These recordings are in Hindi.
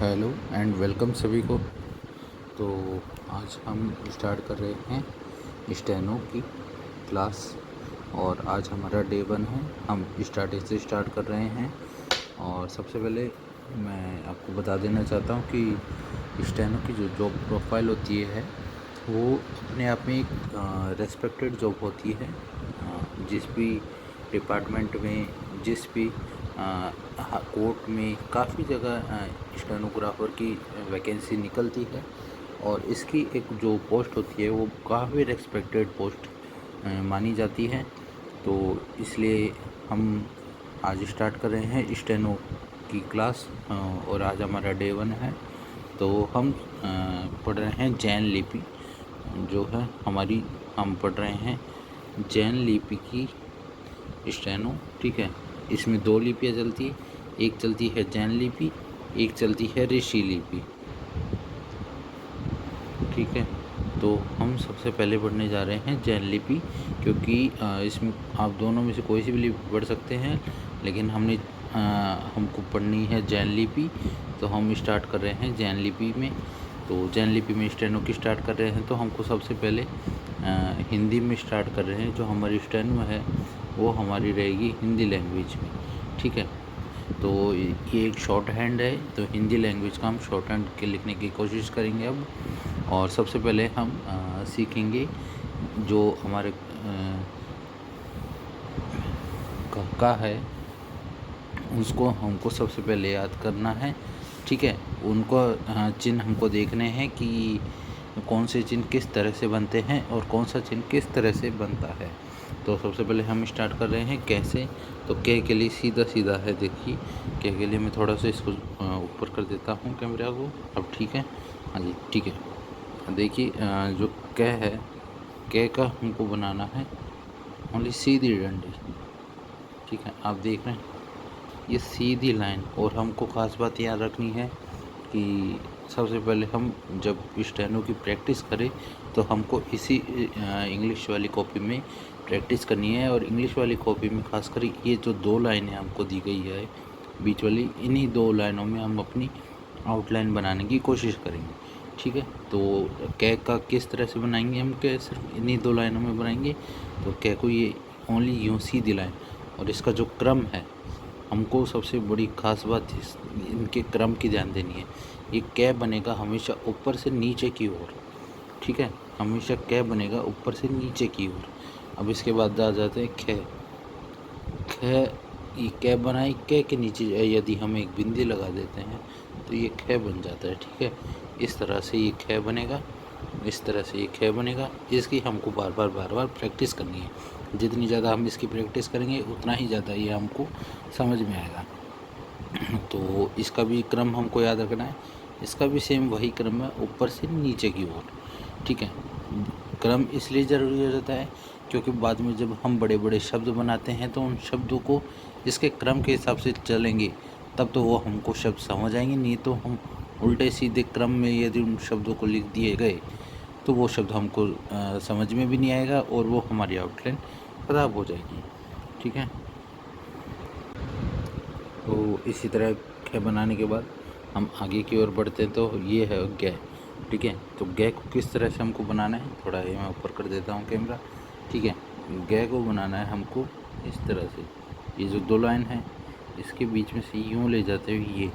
हेलो एंड वेलकम सभी को। तो आज हम स्टार्ट कर रहे हैं स्टेनो की क्लास और आज हमारा डे 1 है। हम स्टार्टिंग से स्टार्ट कर रहे हैं और सबसे पहले मैं आपको बता देना चाहता हूँ कि स्टेनो की जो जॉब प्रोफाइल होती है वो अपने आप में एक रेस्पेक्टेड जॉब होती है। जिस भी डिपार्टमेंट में, जिस भी कोर्ट में, काफ़ी जगह स्टेनोग्राफर की वैकेंसी निकलती है और इसकी एक जो पोस्ट होती है वो काफ़ी रेस्पेक्टेड पोस्ट मानी जाती है। तो इसलिए हम आज स्टार्ट कर रहे हैं स्टेनो की क्लास और आज हमारा डे 1 है। तो हम पढ़ रहे हैं जैन लिपि जो है हमारी, हम पढ़ रहे हैं जैन लिपि की स्टेनो। ठीक है, इसमें 2 लिपियाँ चलती है, एक चलती है जैन लिपि, एक चलती है ऋषि लिपि। ठीक है, तो हम सबसे पहले पढ़ने जा रहे हैं जैन लिपि, क्योंकि इसमें आप दोनों में से कोई सी भी लिपि पढ़ सकते हैं, लेकिन हमको पढ़नी है जैन लिपि। तो हम स्टार्ट कर रहे हैं जैन लिपि में। तो जैन लिपि में स्टेनो की स्टार्ट कर रहे हैं तो हमको सबसे पहले हिंदी में स्टार्ट कर रहे हैं। जो हमारी स्टेनो है वो हमारी रहेगी हिंदी लैंग्वेज में। ठीक है, तो ये एक शॉर्ट हैंड है, तो हिंदी लैंग्वेज का हम शॉर्ट हैंड के लिखने की कोशिश करेंगे अब। और सबसे पहले हम सीखेंगे जो हमारे का है उसको हमको सबसे पहले याद करना है। ठीक है, उनको चिन्ह हमको देखने हैं कि कौन से चिन्ह किस तरह से बनते हैं और कौन सा चिन्ह किस तरह से बनता है। तो सबसे पहले हम स्टार्ट कर रहे हैं कैसे। तो के लिए सीधा सीधा है, देखिए के लिए मैं थोड़ा सा इसको ऊपर कर देता हूँ कैमरा को। अब ठीक है, हाँ जी ठीक है। देखिए जो है कै का हमको बनाना है ओनली सीधी डंडी। ठीक है, आप देख रहे हैं ये सीधी लाइन। और हमको ख़ास बात याद रखनी है कि सबसे पहले हम जब स्टेनो की प्रैक्टिस करें तो हमको इसी इंग्लिश वाली कॉपी में प्रैक्टिस करनी है। और इंग्लिश वाली कॉपी में खासकर ये जो 2 लाइनें हमको दी गई है बीच वाली, इन्हीं 2 लाइनों में हम अपनी आउटलाइन बनाने की कोशिश करेंगे। ठीक है, तो कै का किस तरह से बनाएंगे हम, कै सिर्फ इन्हीं 2 लाइनों में बनाएंगे। तो कै को ये ओनली यूँ सीधी लाइन, और इसका जो क्रम है हमको सबसे बड़ी ख़ास बात इनके क्रम की ध्यान देनी है। ये कै बनेगा हमेशा ऊपर से नीचे की ओर। ठीक है, हमेशा कै बनेगा ऊपर से नीचे की ओर। अब इसके बाद आ जाते हैं खे। खे, ये कै बनाई, कै के नीचे यदि हम एक बिंदी लगा देते हैं तो ये खे बन जाता है। ठीक है, इस तरह से ये खे बनेगा, इस तरह से ये खे बनेगा। इसकी हमको बार बार प्रैक्टिस करनी है। जितनी ज़्यादा हम इसकी प्रैक्टिस करेंगे उतना ही ज़्यादा ये हमको समझ में आएगा। तो इसका भी क्रम हमको याद रखना है, इसका भी सेम वही क्रम है, ऊपर से नीचे की ओर। ठीक है, क्रम इसलिए ज़रूरी हो जाता है क्योंकि बाद में जब हम बड़े बड़े शब्द बनाते हैं तो उन शब्दों को इसके क्रम के हिसाब से चलेंगे तब तो वो हमको शब्द समझ आएंगे। नहीं तो हम उल्टे सीधे क्रम में यदि उन शब्दों को लिख दिए गए तो वो शब्द हमको समझ में भी नहीं आएगा और वो हमारी आउटलाइन ख़राब हो जाएगी। ठीक है, तो इसी तरह खे बनाने के बाद हम आगे की ओर बढ़ते हैं। तो ये है गै। ठीक है, तो गै को किस तरह से हमको बनाना है, थोड़ा ये मैं ऊपर कर देता हूँ कैमरा। ठीक है, गै को बनाना है हमको इस तरह से। ये जो 2 लाइन है इसके बीच में से यूँ ले जाते हुए ये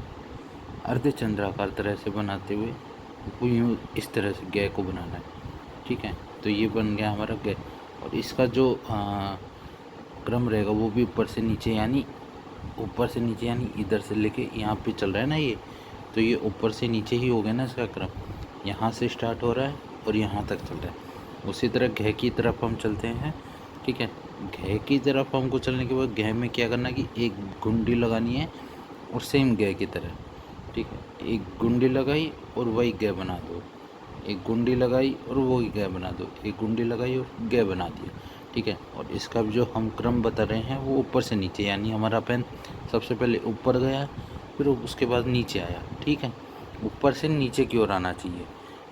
अर्धचंद्राकार तरह से बनाते हुए वो यूँ इस तरह से गै को बनाना है। ठीक है, तो ये बन गया हमारा गै। और इसका जो क्रम रहेगा वो भी ऊपर से नीचे, यानी ऊपर से नीचे यानी इधर से लेके यहाँ पे चल रहा है ना ये, तो ये ऊपर से नीचे ही हो गया ना इसका क्रम। यहाँ से स्टार्ट हो रहा है और यहाँ तक चल रहा है। उसी तरह घे की तरफ हम चलते हैं। ठीक है, घे की तरफ हमको चलने के बाद घे में क्या करना कि एक गुंडी लगानी है और सेम घे की तरह। ठीक है, एक गुंडी लगाई और वही घे बना दो, एक गुंडी लगाई और वही घे बना दो, एक गुंडी लगाई और घे बना दिया। ठीक है, और इसका जो हम क्रम बता रहे हैं वो ऊपर से नीचे, यानी हमारा पेन सबसे पहले ऊपर गया फिर उसके बाद नीचे आया। ठीक है, ऊपर से नीचे की ओर आना चाहिए।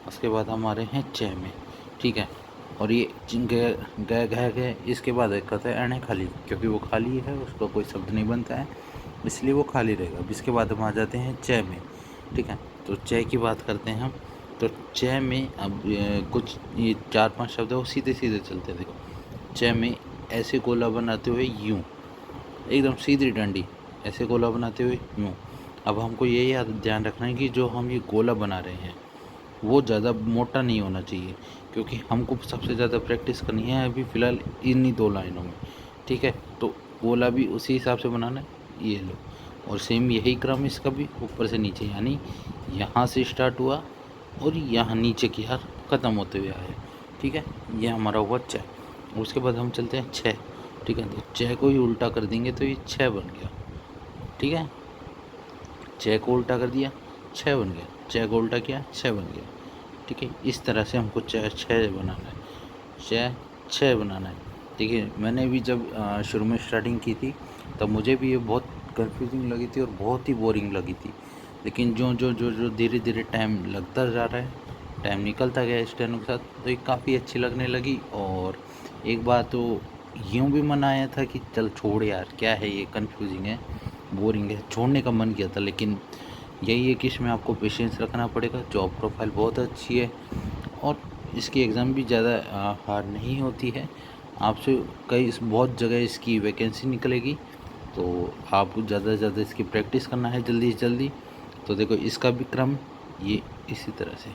उसके बाद हमारे हैं चे में। ठीक है, और ये गए गए गए इसके बाद एक कहते हैं अणे खाली, क्योंकि वो खाली है उसका कोई शब्द नहीं बनता है इसलिए वो खाली रहेगा। अब इसके बाद हम आ जाते हैं चे में। ठीक है। तो च की बात करते हैं हम, तो च में अब कुछ ये 4-5 शब्द है वो सीधे-सीधे चलते हैं। देखो, च में ऐसे गोला बनाते हुए यूँ, एकदम सीधी डंडी, ऐसे गोला बनाते हुए यूँ। अब हमको ये याद ध्यान रखना है कि जो हम ये गोला बना रहे हैं वो ज़्यादा मोटा नहीं होना चाहिए, क्योंकि हमको सबसे ज़्यादा प्रैक्टिस करनी है अभी फ़िलहाल इन्हीं 2 लाइनों में, ठीक है। तो गोला भी उसी हिसाब से बनाना है, ये लो। और सेम यही क्रम इसका भी, ऊपर से नीचे, यानी यहाँ से स्टार्ट हुआ और यहाँ नीचे की हार ख़त्म होते हुए आया, ठीक है। ये हमारा हुआ च। उसके बाद हम चलते हैं छ, ठीक है। तो छ को ही उल्टा कर देंगे तो ये छ बन गया, ठीक है। छ को उल्टा कर दिया, छ बन गया, छ को उल्टा किया, छ बन गया, ठीक है। इस तरह से हमको छ बनाना है, छ बनाना है। देखिए, मैंने भी जब शुरू में स्टार्टिंग की थी तब मुझे भी ये बहुत कंफ्यूजिंग लगी थी और बहुत ही बोरिंग लगी थी, लेकिन जो धीरे धीरे टाइम लगता जा रहा है, टाइम निकलता गया स्टेनो के साथ, तो ये काफ़ी अच्छी लगने लगी। और एक बार तो यूँ भी मन आया था कि चल छोड़ यार, क्या है ये, कंफ्यूजिंग है, बोरिंग है, छोड़ने का मन किया था। लेकिन यही है कि इसमें आपको पेशेंस रखना पड़ेगा। जॉब प्रोफाइल बहुत अच्छी है और इसकी एग्ज़ाम भी ज़्यादा हार्ड नहीं होती है। आपसे कई बहुत जगह इसकी वैकेंसी निकलेगी, तो आपको ज़्यादा से ज़्यादा इसकी प्रैक्टिस करना है जल्दी से जल्दी। तो देखो, इसका भी क्रम ये इसी तरह से,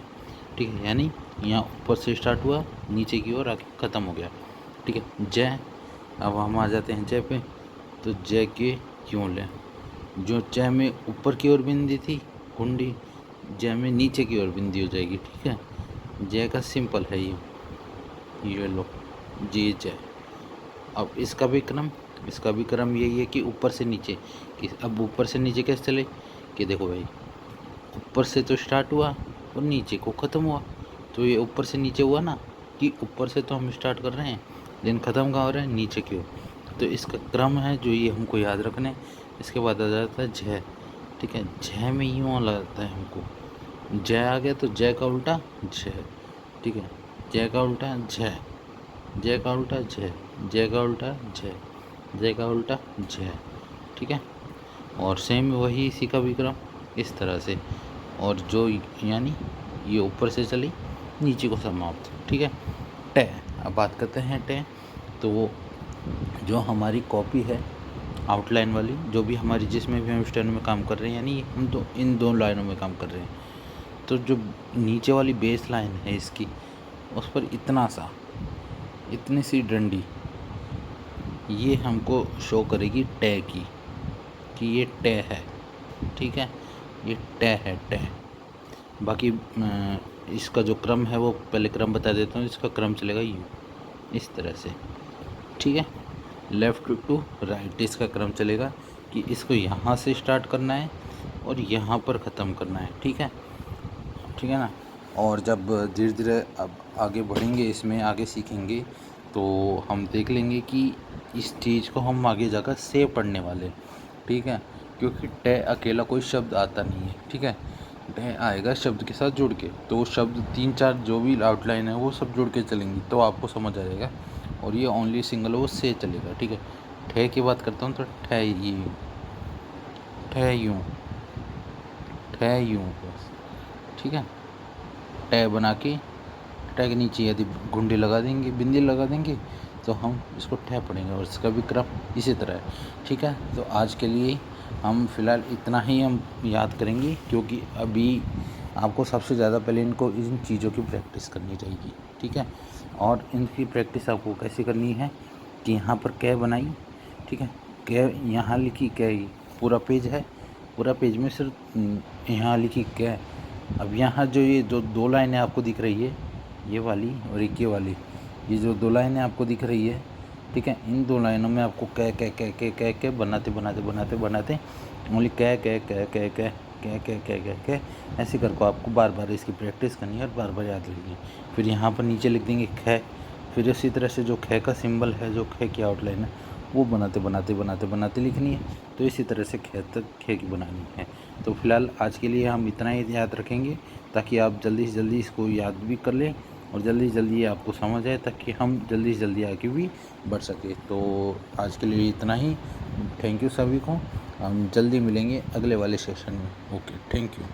ठीक है। यानी यहाँ ऊपर से स्टार्ट हुआ, नीचे की ओर आके ख़त्म हो गया, ठीक है। जय, अब हम आ जाते हैं जय पे। तो जय के यूँ लें, जो जय में ऊपर की ओर बिंदी थी कुंडी, जय में नीचे की ओर बिंदी हो जाएगी, ठीक है। जय का सिंपल है ये लो, जी जय। अब इसका भी क्रम यही है कि ऊपर से नीचे, कि अब ऊपर से नीचे कैसे चले, कि देखो भाई, ऊपर से तो स्टार्ट हुआ और नीचे को ख़त्म हुआ। तो ये ऊपर से नीचे हुआ ना, कि ऊपर से तो हम स्टार्ट कर रहे हैं लेकिन ख़त्म कहाँ हो रहा है, नीचे की ओर। तो इसका क्रम है जो ये हमको याद रखना है। इसके बाद आ जाता है झ, ठीक है। झ में यूँ लगता है हमको, जय आ गया तो जय का उल्टा झ, ठीक है। जय का उल्टा झ, जय का उल्टा झ, जय का उल्टा झ, जय का उल्टा झ, ठीक है। और सेम वही इसी का विक्रम इस तरह से, और जो यानी ये ऊपर से चली नीचे को समाप्त, ठीक है। ट, अब बात करते हैं ट। तो वो जो हमारी कॉपी है आउटलाइन वाली, जो भी हमारी, जिसमें भी हम स्टेनो में काम कर रहे हैं, यानी हम तो इन 2 लाइनों में काम कर रहे हैं, तो जो नीचे वाली बेस लाइन है इसकी, उस पर इतनी सी डंडी ये हमको शो करेगी टे की, कि ये टे है, ठीक है। ये टे है, टे। बाकी इसका जो क्रम है वो पहले क्रम बता देता हूँ। इसका क्रम चलेगा यूँ, इस तरह से, ठीक है। लेफ़्ट टू राइट इसका क्रम चलेगा, कि इसको यहाँ से स्टार्ट करना है और यहाँ पर ख़त्म करना है, ठीक है, ठीक है ना। और जब धीरे धीरे अब आगे बढ़ेंगे, इसमें आगे सीखेंगे, तो हम देख लेंगे कि इस चीज़ को हम आगे जाकर से पढ़ने वाले, ठीक है। क्योंकि टे अकेला कोई शब्द आता नहीं है, ठीक है। टे आएगा शब्द के साथ जुड़ के, तो वो शब्द 3-4 जो भी आउटलाइन है वो सब जुड़ के चलेंगी, तो आपको समझ आएगा। और ये ओनली सिंगल वो से चलेगा, ठीक है। ठे की बात करता हूँ तो ठे ये, ठे यूँ, ठे यूँ बस, ठीक है। टै बना के, टै के नीचे यदि घुंडी लगा देंगे, बिंदी लगा देंगे, तो हम इसको ठै पढ़ेंगे। और इसका भी क्रम इसी तरह है, ठीक है। तो आज के लिए हम फ़िलहाल इतना ही हम याद करेंगे, क्योंकि अभी आपको सबसे ज़्यादा पहले इन चीज़ों की प्रैक्टिस करनी रहेगी, ठीक है। और इनकी प्रैक्टिस आपको कैसे करनी है, कि यहाँ पर कै बनाई, ठीक है, कै यहाँ लिखी, कै पूरा पेज है, पूरा पेज में सिर्फ यहाँ लिखी कै। अब यहाँ जो ये जो 2 लाइनें आपको दिख रही है, ये वाली और एक ये वाली, ये जो 2 लाइनें आपको दिख रही है, ठीक है, इन 2 लाइनों में आपको कै बनाते ओनली कै ऐसे करके आपको बार बार इसकी प्रैक्टिस करनी है और बार बार याद रखनी है। फिर यहाँ पर नीचे लिख देंगे ख, फिर इसी तरह से जो ख का सिंबल है, जो ख की आउटलाइन है, वो बनाते लिखनी है। तो इसी तरह से ख तक ख की बनानी है। तो फिलहाल आज के लिए हम इतना ही याद रखेंगे, ताकि आप जल्दी से जल्दी इसको याद भी कर लें और जल्दी से जल्दी आपको समझ आए, ताकि हम जल्दी से जल्दी आगे भी बढ़ सके। तो आज के लिए इतना ही। थैंक यू सभी को। हम जल्दी मिलेंगे अगले वाले सेशन में। Okay, thank you.